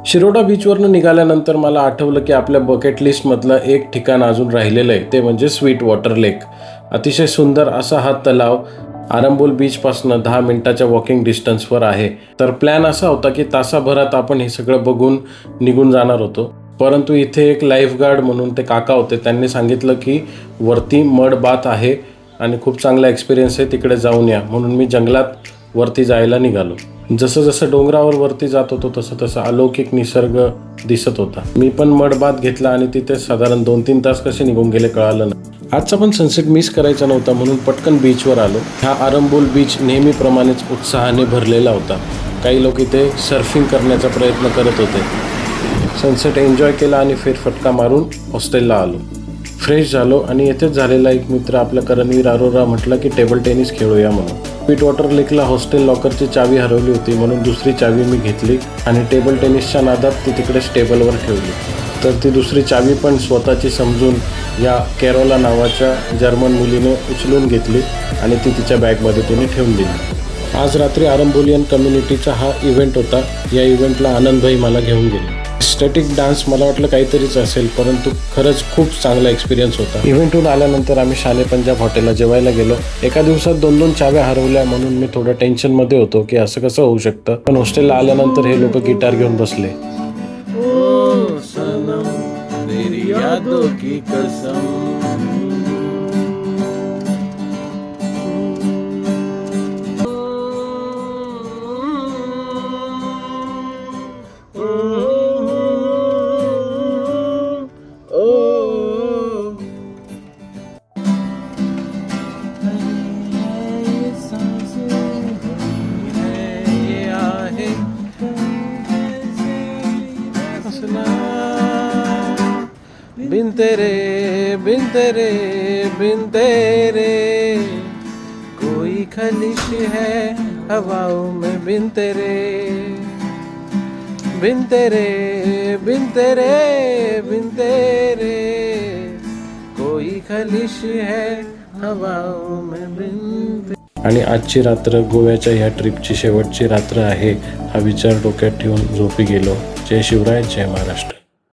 शिरोडा बीचवरनं निघाल्यानंतर मला आठवलं की आपल्या बकेट लिस्टमधलं एक ठिकाण अजून राहिलेलं आहे, ते म्हणजे स्वीट वॉटर लेक. अतिशय सुंदर असा हा तलाव आरंबोल बीचपासून 10 मिनिटाच्या वॉकिंग डिस्टन्सवर आहे. तर प्लॅन असा होता की तासाभरात आपण हे सगळं बघून निघून जाणार होतो. परंतु इथे एक लाईफगार्ड म्हणून ते काका होते, त्यांनी सांगितलं की वरती मड बाथ आहे आणि खूप चांगला एक्सपिरियन्स आहे, तिकडे जाऊन या. म्हणून मी जंगलात वरती जायला निघालो. जसं जसं डोंगरावर वरती जात होतो तसं तसं अलौकिक निसर्ग दिसत होता. मी पण मड बाथ घेतला आणि तिथे साधारण 2-3 तास कसे निघून गेले कळालं नाही. आजचा पण सनसेट मिस करायचा नव्हता म्हणून पटकन बीचवर आलो. हा आरंबोल बीच नेहमीप्रमाणेच उत्साहाने भरलेला होता. काही लोक इथे सर्फिंग करण्याचा प्रयत्न करत होते. सनसेट एन्जॉय केला आणि फेरफटका मारून हॉस्टेलला आलो. फ्रेश झालो आणि येथेच झालेला एक मित्र आपला करणवीर अरोरा म्हटला की टेबल टेनिस खेळूया म्हणून. स्वीट वॉटर लेकला हॉस्टेल लॉकरची चावी हरवली होती म्हणून दुसरी चावी मी घेतली आणि टेबल टेनिसच्या नादात ती तिकडेच टेबलवर ठेवली. तर ती दुसरी चावी पण स्वतःची समजून या कॅरोला नावाच्या जर्मन मुलीने उचलून घेतली आणि ती तिच्या बॅगमध्ये तिने ठेवून दिली. आज रात्री आरंबोलियन कम्युनिटीचा हा इव्हेंट होता. या इव्हेंटला आनंदभाई मला घेऊन गेले. स्टॅटिक डान्स मला वाटलं काहीतरीच असेल, परंतु खरंच खूप चांगला एक्सपिरियन्स होता. इव्हेंटहून आल्यानंतर आम्ही शान ए पंजाब हॉटेलला जेवायला गेलो. एका दिवसात 2-2 चाव्या हरवल्या म्हणून मी थोडं टेन्शनमध्ये होतो की असं कसं होऊ शकतं. पण हॉस्टेलला आल्यानंतर हे लोक गिटार घेऊन बसले. ओ सनम तेरी यादों की कसम. बिन तेरे बिन तेरे बिन तेरे कोई खलिश है हवाओं में. बिन तेरे बिन तेरे बिन तेरे बिन तेरे कोई खलिश है हवाओं में. बिन तेरे. आणि आजची रात्र गोव्याच्या ह्या ट्रिपची शेवटची रात्र आहे हा विचार डोक्यात ठेवून झोपी गेलो. जय शिवराय, जय महाराष्ट्र.